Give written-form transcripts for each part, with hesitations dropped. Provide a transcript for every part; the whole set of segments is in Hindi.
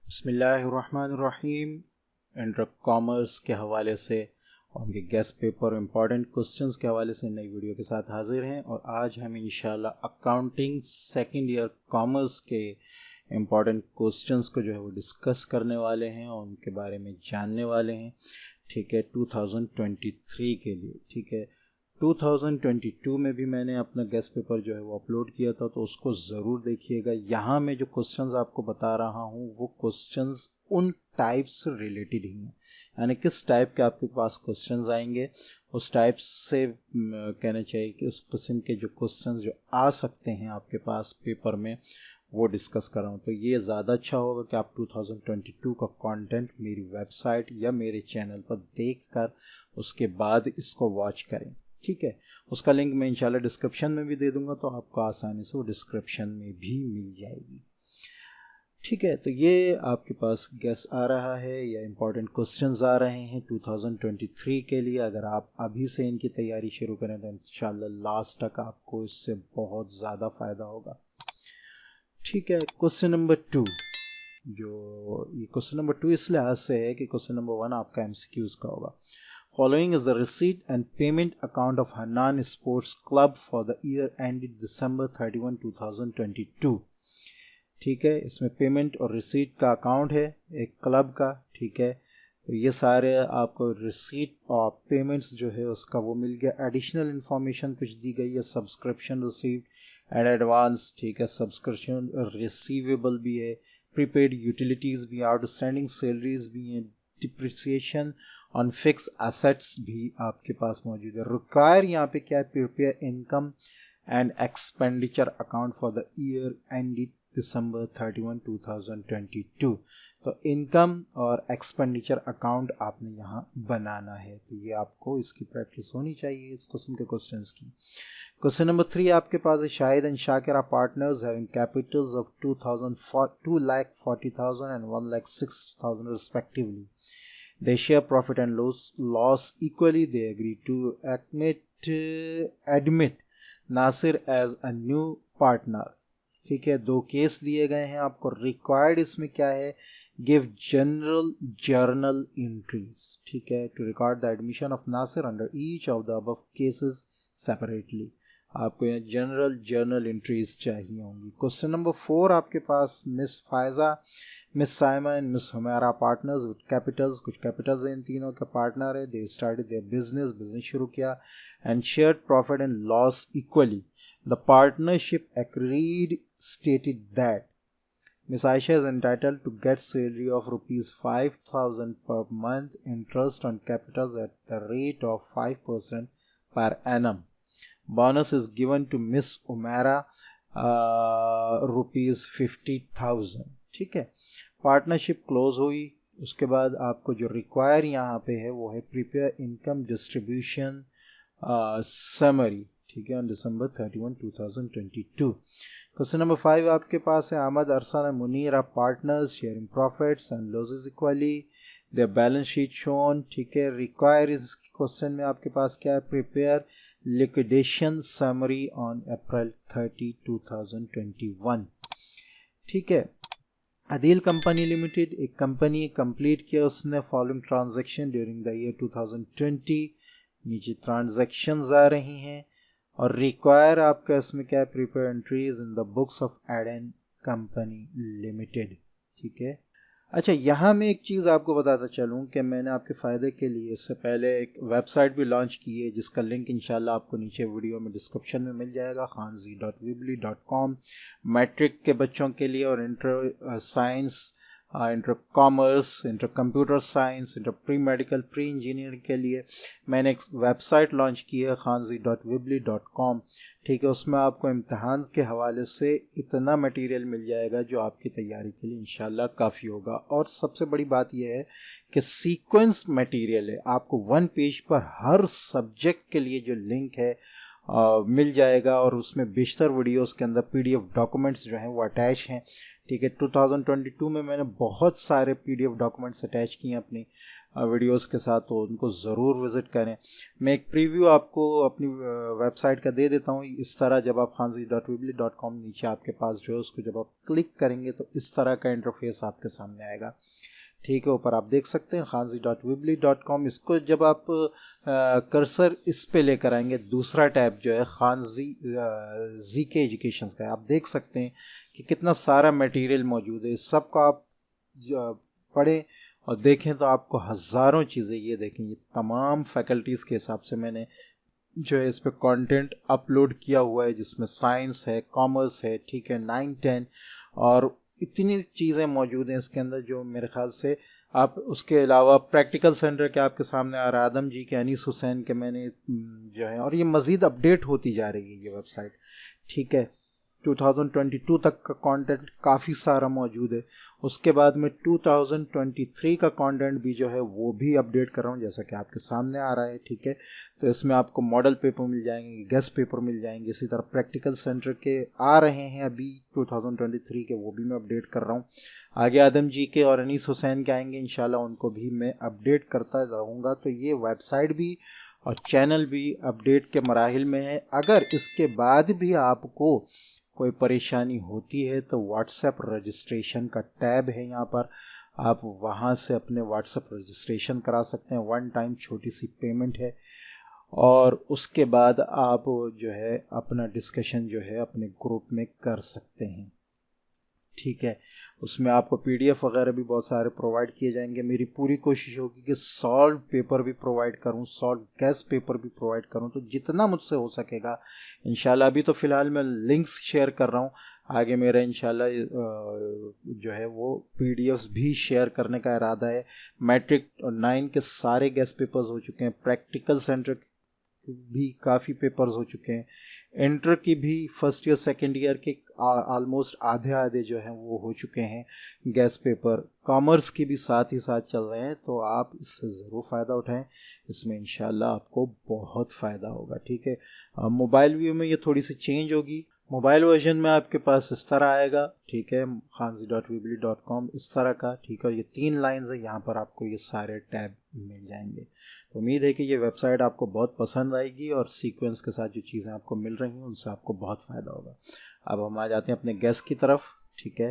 बिस्मिल्लाहिर्रहमानिर्रहीम। इंटर कॉमर्स के हवाले से और उनके गेस्ट पेपर इंपॉर्टेंट क्वेश्चंस के हवाले से नई वीडियो के साथ हाजिर हैं। और आज हम इंशाल्लाह अकाउंटिंग सेकंड ईयर कॉमर्स के इम्पॉर्टेंट क्वेश्चंस को जो है वो डिस्कस करने वाले हैं और उनके बारे में जानने वाले हैं। ठीक है, 2023 के लिए। ठीक है, 2022 में भी मैंने अपना गेस्ट पेपर जो है वो अपलोड किया था, तो उसको ज़रूर देखिएगा। यहाँ मैं जो क्वेश्चंस आपको बता रहा हूँ वो क्वेश्चंस उन टाइप से रिलेटेड ही हैं, यानी किस टाइप के आपके पास क्वेश्चंस आएंगे उस टाइप से कहना चाहिए कि उस किस्म के जो क्वेश्चंस जो आ सकते हैं आपके पास पेपर में वो डिस्कस कर रहा हूँ। तो ये ज़्यादा अच्छा होगा कि आप 2022 का कंटेंट मेरी वेबसाइट या मेरे चैनल पर देखकर उसके बाद इसको वॉच करें। ठीक है, उसका लिंक मैं इंशाल्लाह डिस्क्रिप्शन में भी दे दूंगा, तो आपको आसानी से वो डिस्क्रिप्शन में भी मिल जाएगी। ठीक है, तो ये आपके पास गेस आ रहा है या इम्पोर्टेंट क्वेश्चंस आ रहे हैं 2023 के लिए। अगर आप अभी से इनकी तैयारी शुरू करें तो इंशाल्लाह लास्ट तक आपको इससे बहुत ज़्यादा फ़ायदा होगा। ठीक है, क्वेश्चन नंबर 2, जो ये क्वेश्चन नंबर 2 इस लिहाज से है कि क्वेश्चन नंबर 1 आपका MCQs का होगा। Following is the receipt and payment account of Hanan Sports Club for the year ended December 31, 2022। ठीक है, इसमें पेमेंट और रिसीट का अकाउंट है एक क्लब का। ठीक है, तो ये सारे आपको रिसीट और पेमेंट्स जो है उसका वो मिल गया। एडिशनल इन्फॉर्मेशन कुछ दी गई है, सब्सक्रिप्शन रिसीव्ड एंड एडवांस। ठीक है, सब्सक्रिप्शन रिसीवेबल भी है, प्रीपेड यूटिलिटीज़ भी, आउटस्टैंडिंग सैलरीज भी हैं, डिप्रिसिएशन ऑन फिक्स एसेट्स भी आपके पास मौजूद है। रिक्वायर यहाँ पे क्या है, prepare income and expenditure account for the year ended December 31, 2022। तो इनकम और एक्सपेंडिचर अकाउंट आपने यहाँ बनाना है, तो ये आपको इसकी प्रैक्टिस होनी चाहिए इस किस्म के क्वेश्चंस की। क्वेश्चन नंबर 3 आपके पास है, Shahid and Shakira partners having Capitals of 2,40,000 and 1,06,000 respectively. They share profit and loss equally. They agree to admit Nasir as a new partner। ठीक है, 2 केस दिए गए हैं आपको। रिक्वायर्ड इसमें क्या है, गिव जनरल जर्नल एंट्रीज। ठीक है, to record the admission of Nasir under each of the above cases separately. आपको यहाँ जनरल जर्नल एंट्रीज चाहिए होंगी। क्वेश्चन नंबर 4 आपके पास, miss Faiza, miss Saima and miss Humaira partners with capitals. कुछ कैपिटल्स इन तीनों के पार्टनर है। दे स्टार्टेड देयर बिजनेस शुरू किया and shared profit and loss equally. The partnership agreed stated that Miss Aisha is entitled to get salary of rupees 5,000 per month, interest on capitals at the rate of 5% per annum. Bonus is given to Miss Umara rupees 50,000। ठीक है, पार्टनरशिप क्लोज हुई। उसके बाद आपको जो रिक्वायर यहाँ पे है वो है प्रिपेयर इनकम डिस्ट्रीब्यूशन समरी। ठीक है, ऑन December 31, 2022। क्वेश्चन नंबर 5 आपके पास है, Ahmed, Arsan and Munir are partners sharing profits and losses equally. Their balance sheet shown. ठीक है, रिक्वायर इस क्वेश्चन में आपके पास क्या है, prepare liquidation summary on April 30, 2021। ठीक है, अदील कंपनी लिमिटेड एक कंपनी कंप्लीट किया उसने following transaction during the year 2020। नीचे ट्रांजैक्शंस आ रही हैं और रिक्वायर आपका इसमें क्या है, prepare entries in the books of Aiden company limited. ठीक है, अच्छा यहाँ मैं एक चीज़ आपको बताता चलूँ कि मैंने आपके फ़ायदे के लिए इससे पहले एक वेबसाइट भी लॉन्च की है जिसका लिंक इंशाल्लाह आपको नीचे वीडियो में डिस्क्रिप्शन में मिल जाएगा, khanzi.weebly.com। मैट्रिक के बच्चों के लिए और inter science, inter commerce, inter computer science, inter pre medical, pre engineering के लिए मैंने एक वेबसाइट लॉन्च की है khanzi.weebly.com। ठीक है, उसमें आपको इम्तिहान के हवाले से इतना मटेरियल मिल जाएगा जो आपकी तैयारी के लिए इंशाल्लाह काफ़ी होगा। और सबसे बड़ी बात यह है कि सीक्वेंस मटेरियल है, आपको 1 पेज पर हर सब्जेक्ट के लिए जो लिंक है मिल जाएगा और उसमें बेशतर वीडियोस के अंदर PDF डॉक्यूमेंट्स जो हैं वो अटैच हैं। ठीक है। 2022 में मैंने बहुत सारे PDF डॉक्यूमेंट्स अटैच किए हैं अपनी वीडियोस के साथ, तो उनको ज़रूर विज़िट करें। मैं एक प्रीव्यू आपको अपनी वेबसाइट का दे देता हूँ। इस तरह जब आप khanzi.weebly.com नीचे आपके पास जो है उसको जब आप क्लिक करेंगे तो इस तरह का इंटरफेस आपके सामने आएगा, ठीक है। ऊपर आप देख सकते हैं khanzi.weebly.com। इसको जब आप कर्सर इस पे लेकर आएंगे, दूसरा टैब जो है खानजी ZK एजुकेशन का है, आप देख सकते हैं कि कितना सारा मटेरियल मौजूद है। सबको आप पढ़ें और देखें तो आपको हज़ारों चीज़ें, ये देखें ये तमाम फैकल्टीज़ के हिसाब से मैंने जो है इस पर कंटेंट अपलोड किया हुआ है, जिसमें साइंस है, कॉमर्स है, ठीक है, 9, 10 और इतनी चीज़ें मौजूद हैं इसके अंदर जो मेरे ख्याल से आप, उसके अलावा प्रैक्टिकल सेंटर के आपके सामने आ रहा है, आदम जी के, अनीस हुसैन के मैंने जो है, और ये मज़ीद अपडेट होती जा रही है ये वेबसाइट, ठीक है। 2022 तक का कंटेंट काफ़ी सारा मौजूद है। उसके बाद में 2023 का कंटेंट भी जो है वो भी अपडेट कर रहा हूँ, जैसा कि आपके सामने आ रहा है, ठीक है। तो इसमें आपको मॉडल पेपर मिल जाएंगे, गेस्ट पेपर मिल जाएंगे, इसी तरह प्रैक्टिकल सेंटर के आ रहे हैं अभी 2023 के, वो भी मैं अपडेट कर रहा हूँ। आगे आदम जी के और अनीस हुसैन के आएंगे इंशाल्लाह, उनको भी मैं अपडेट करता रहूँगा। तो ये वेबसाइट भी और चैनल भी अपडेट के मराहिल में है। अगर इसके बाद भी आपको कोई परेशानी होती है तो व्हाट्सएप रजिस्ट्रेशन का टैब है यहाँ पर, आप वहाँ से अपने व्हाट्सएप रजिस्ट्रेशन करा सकते हैं। 1 टाइम छोटी सी पेमेंट है और उसके बाद आप जो है अपना डिस्कशन जो है अपने ग्रुप में कर सकते हैं, ठीक है। उसमें आपको PDF वगैरह भी बहुत सारे प्रोवाइड किए जाएंगे। मेरी पूरी कोशिश होगी कि सॉल्व पेपर भी प्रोवाइड करूं, सॉल्व गेस्ट पेपर भी प्रोवाइड करूं, तो जितना मुझसे हो सकेगा इंशाल्लाह। अभी तो फ़िलहाल मैं लिंक्स शेयर कर रहा हूं, आगे मेरा इंशाल्लाह जो है वो PDFs भी शेयर करने का इरादा है। मैट्रिक और 9 के सारे गेस्ट पेपर्स हो चुके हैं, प्रैक्टिकल सेंटर भी काफ़ी पेपर्स हो चुके हैं, इंटर की भी फर्स्ट ईयर सेकेंड ईयर के ऑलमोस्ट आधे जो हैं वो हो चुके हैं गेस्ट पेपर, कॉमर्स की भी साथ ही साथ चल रहे हैं। तो आप इससे ज़रूर फ़ायदा उठाएं, इसमें इंशाल्लाह आपको बहुत फ़ायदा होगा, ठीक है। मोबाइल व्यू में ये थोड़ी सी चेंज होगी। मोबाइल वर्जन में आपके पास इस तरह आएगा, ठीक है, khanzi.weebly.com इस तरह का, ठीक है। ये 3 लाइन्स है, यहाँ पर आपको ये सारे टैब मिल जाएंगे। तो उम्मीद है कि ये वेबसाइट आपको बहुत पसंद आएगी और सीक्वेंस के साथ जो चीज़ें आपको मिल रही हैं उनसे आपको बहुत फ़ायदा होगा। अब हम आ जाते हैं अपने गेस्ट की तरफ, ठीक है।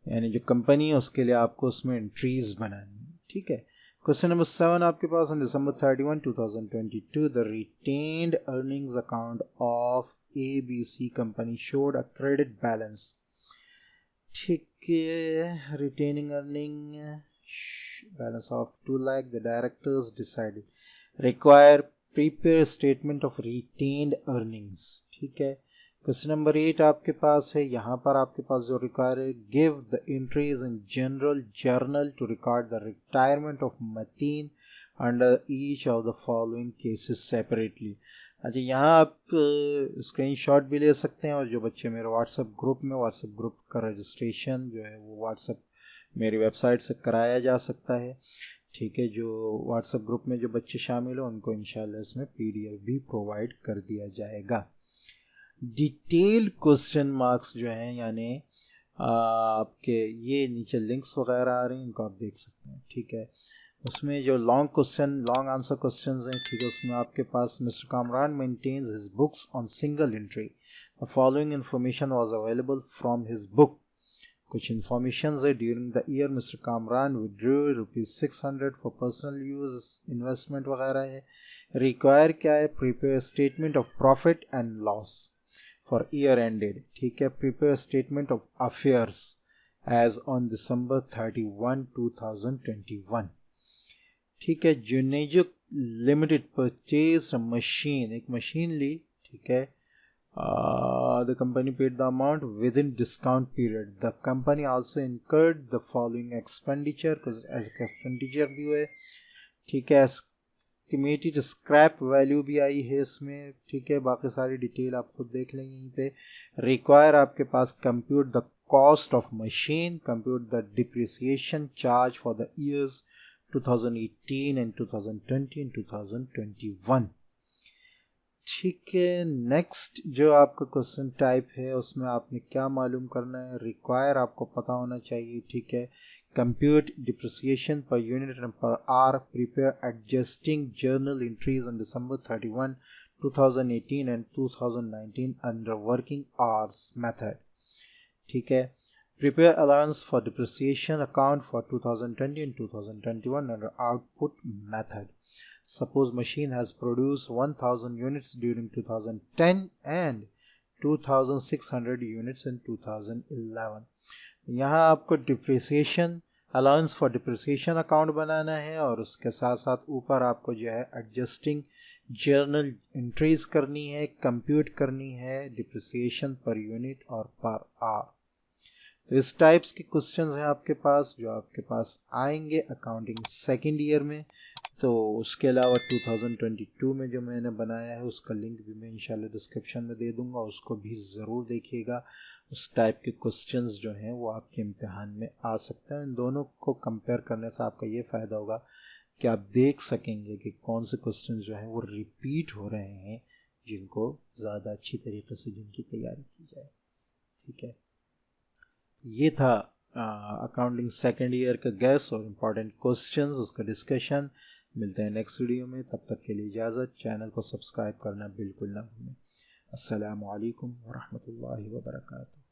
यानी जो कंपनी है उसके लिए आपको उसमें एंट्रीज बनानी है, ठीक है। क्वेश्चन नंबर 7 आपके पास, on December 31, 2022, the retained earnings account of ABC company showed a credit balance, ठीक है। Retaining earning balance of 2 lakh, the directors decided require prepare statement of retained earnings, ठीक है। क्वेश्चन नंबर 8 आपके पास है, यहाँ पर आपके पास जो रिक्वायर है, give the entries in general journal to record the retirement of Mateen under each of the following cases separately. अच्छा, यहाँ आप स्क्रीनशॉट भी ले सकते हैं, और जो बच्चे मेरे व्हाट्सएप ग्रुप का रजिस्ट्रेशन जो है वो व्हाट्सएप मेरी वेबसाइट से कराया जा सकता है, ठीक है। जो व्हाट्सएप ग्रुप में जो बच्चे शामिल हो उनको इंशाल्लाह इसमें PDF भी प्रोवाइड कर दिया जाएगा। डिटेल्ड क्वेश्चन मार्क्स जो हैं, यानी आपके ये नीचे लिंक्स वगैरह आ रही हैं, इनको आप देख सकते हैं, ठीक है। उसमें जो लॉन्ग आंसर क्वेश्चंस हैं, ठीक है, उसमें आपके पास mister Kamran maintains his books on single entry, the following information was available from his book. कुछ इंफॉर्मेशन है, during the year mister Kamran withdrew ₹600 for personal use, investment वगैरह है। रिक्वायर क्या है, prepare statement of profit and loss for year ended, ठीक है। Prepare statement of affairs as on December 31, 2021, ठीक है। जुनेजो लिमिटेड परचेज मशीन, एक मशीन ली, ठीक है। The company paid the amount within discount period. The company also incurred the following expenditure, कुछ expenditure भी हुए, ठीक है। एस्टिमेटेड स्क्रैप वैल्यू भी आई है इसमें, ठीक है। बाकी सारी डिटेल आप खुद देख लेंगे यहीं पे। रिक्वायर आपके पास compute the cost of machine, compute the depreciation charge for the years 2018 and 2020 and 2021, ठीक है, नेक्स्ट जो आपका क्वेश्चन टाइप है उसमें आपने क्या मालूम करना है, रिक्वायर आपको पता होना चाहिए। ठीक है, compute depreciation per unit and per hour, prepare adjusting journal entries on December 31, 2018 and 2019 under working hours method. ठीक है, prepare allowance for depreciation account for 2020 and 2021 under output method. Suppose machine has produced 1000 units during 2010 and 2600 units in 2011. यहाँ आपको depreciation allowance for depreciation account बनाना है और उसके साथ साथ ऊपर आपको जो है एडजस्टिंग जर्नल एंट्रीज करनी है, कंप्यूट करनी है डिप्रिसिएशन पर यूनिट और पर आवर। तो इस टाइप्स के क्वेश्चंस हैं आपके पास जो आपके पास आएंगे अकाउंटिंग सेकेंड ईयर में। तो उसके अलावा 2022 में जो मैंने बनाया है उसका लिंक भी मैं इंशाल्लाह डिस्क्रिप्शन में दे दूंगा, उसको भी ज़रूर देखिएगा। उस टाइप के क्वेश्चंस जो हैं वो आपके इम्तिहान में आ सकते हैं। इन दोनों को कंपेयर करने से आपका ये फ़ायदा होगा कि आप देख सकेंगे कि कौन से क्वेश्चन जो हैं वो रिपीट हो रहे हैं, जिनको ज़्यादा अच्छी तरीके से जिनकी तैयारी की जाए। ठीक है, ये था अकाउंटिंग सेकेंड ईयर का गैस और इम्पॉर्टेंट क्वेश्चंस, उसका डिस्कशन। मिलते हैं नेक्स्ट वीडियो में, तब तक के लिए इजाज़त। चैनल को सब्सक्राइब करना बिल्कुल ना भूलें। अस्सलामु अलैकुम वरहमतुल्लाहि वबरकातुहू।